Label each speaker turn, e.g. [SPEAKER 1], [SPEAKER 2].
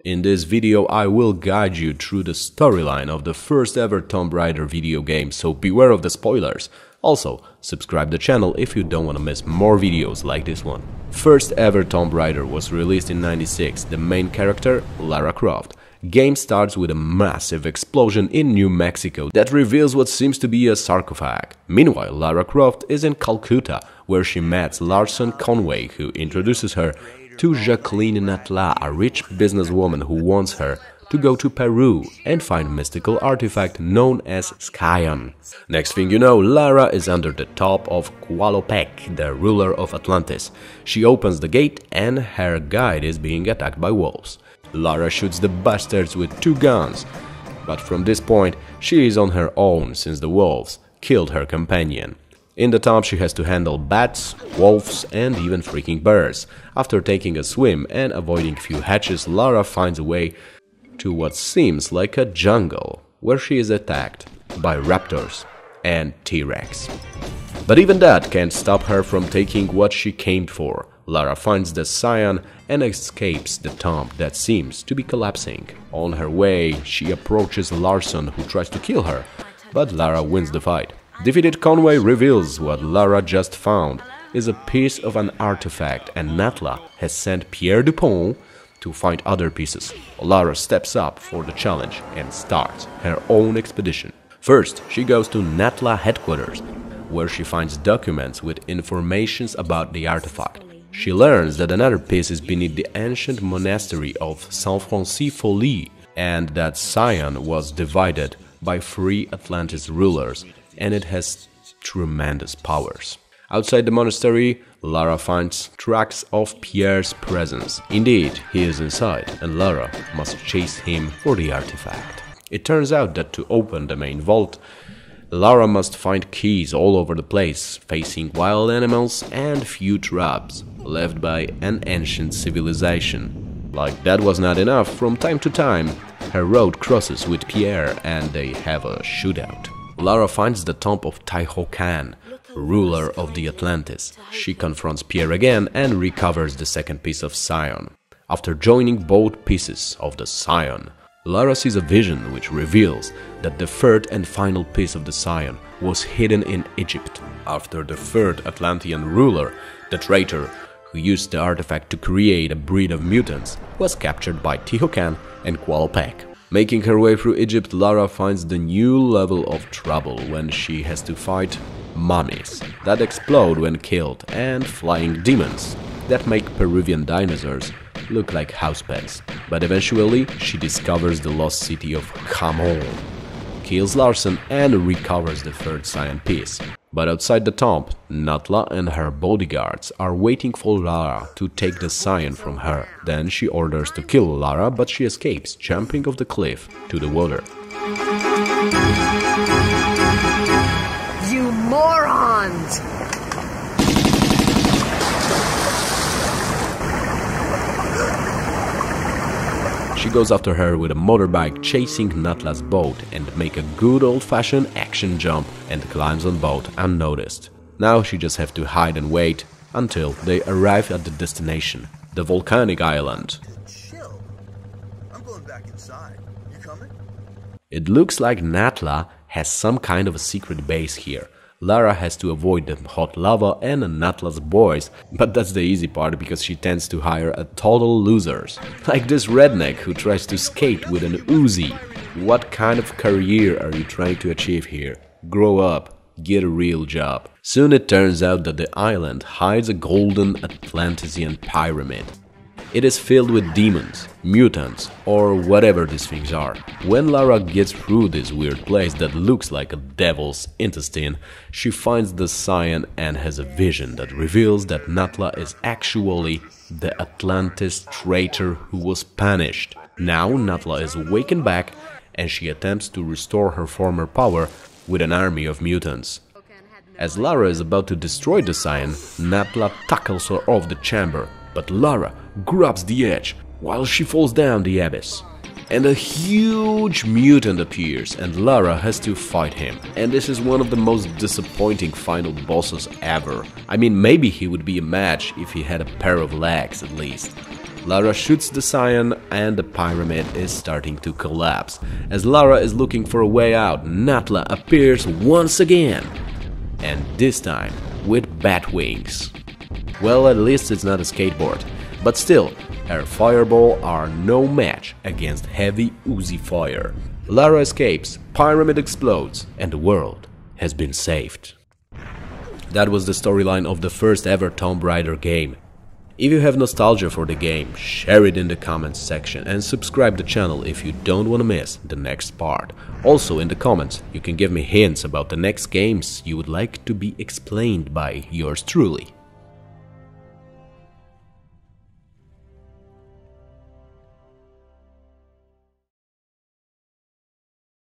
[SPEAKER 1] In this video I will guide you through the storyline of the first ever Tomb Raider video game, so beware of the spoilers. Also, subscribe the channel if you don't want to miss more videos like this one. First ever Tomb Raider was released in '96, the main character, Lara Croft. Game starts with a massive explosion in New Mexico that reveals what seems to be a sarcophagus. Meanwhile, Lara Croft is in Calcutta, where she meets Larson Conway, who introduces her to Jacqueline Natla, a rich businesswoman who wants her to go to Peru and find a mystical artifact known as Scion. Next thing you know, Lara is under the top of Qualopec, the ruler of Atlantis. She opens the gate and her guide is being attacked by wolves. Lara shoots the bastards with 2 guns, but from this point she is on her own since the wolves killed her companion. In the top she has to handle bats, wolves and even freaking bears. After taking a swim and avoiding few hatches, Lara finds a way to what seems like a jungle, where she is attacked by raptors and T-Rex. But even that can't stop her from taking what she came for. Lara finds the Scion and escapes the tomb that seems to be collapsing. On her way, she approaches Larson, who tries to kill her, but Lara wins the fight. Defeated Conway reveals what Lara just found is a piece of an artifact, and Natla has sent Pierre Dupont to find other pieces. Lara steps up for the challenge and starts her own expedition. First, she goes to Natla headquarters, where she finds documents with informations about the artifact. She learns that another piece is beneath the ancient monastery of Saint Francis Folly, and that Scion was divided by 3 Atlantis rulers, and it has tremendous powers. Outside the monastery, Lara finds tracks of Pierre's presence. Indeed, he is inside, and Lara must chase him for the artifact. It turns out that to open the main vault, Lara must find keys all over the place, facing wild animals and few traps left by an ancient civilization. Like that was not enough, from time to time her road crosses with Pierre and they have a shootout. Lara finds the tomb of Taihokan, ruler of the Atlantis. She confronts Pierre again and recovers the second piece of Scion. After joining both pieces of the Scion, Lara sees a vision which reveals that the third and final piece of the Scion was hidden in Egypt. After the third Atlantean ruler, the traitor who used the artifact to create a breed of mutants, was captured by Tihocan and Qualopec. Making her way through Egypt, Lara finds the new level of trouble when she has to fight mummies that explode when killed and flying demons that make Peruvian dinosaurs look like house pets. But eventually she discovers the lost city of Camon, kills Larson and recovers the third Scion piece. But outside the tomb, Natla and her bodyguards are waiting for Lara to take the Scion from her. Then she orders to kill Lara, but she escapes, jumping off the cliff to the water.
[SPEAKER 2] You morons!
[SPEAKER 1] She goes after her with a motorbike, chasing Natla's boat, and make a good old-fashioned action jump and climbs on boat unnoticed. Now she just has to hide and wait until they arrive at the destination, the volcanic island.
[SPEAKER 3] Chill. I'm going back inside. You coming?
[SPEAKER 1] It looks like Natla has some kind of a secret base here. Lara has to avoid the hot lava and Natla's boys, but that's the easy part because she tends to hire a total losers. Like this redneck who tries to skate with an Uzi. What kind of career are you trying to achieve here? Grow up, get a real job. Soon it turns out that the island hides a golden Atlantean pyramid. It is filled with demons, mutants, or whatever these things are. When Lara gets through this weird place that looks like a devil's intestine, she finds the Scion and has a vision that reveals that Natla is actually the Atlantis traitor who was punished. Now Natla is awakened back and she attempts to restore her former power with an army of mutants. As Lara is about to destroy the Scion, Natla tackles her off the chamber, but Lara grabs the edge while she falls down the abyss. And a huge mutant appears and Lara has to fight him. And this is one of the most disappointing final bosses ever. I mean, maybe he would be a match if he had a pair of legs at least. Lara shoots the cyan and the pyramid is starting to collapse. As Lara is looking for a way out, Natla appears once again, and this time with bat wings. Well, at least it's not a skateboard, but still, her fireball are no match against heavy Uzi fire. Lara escapes, pyramid explodes, and the world has been saved. That was the storyline of the first ever Tomb Raider game. If you have nostalgia for the game, share it in the comments section and subscribe the channel if you don't want to miss the next part. Also in the comments you can give me hints about the next games you would like to be explained by yours truly.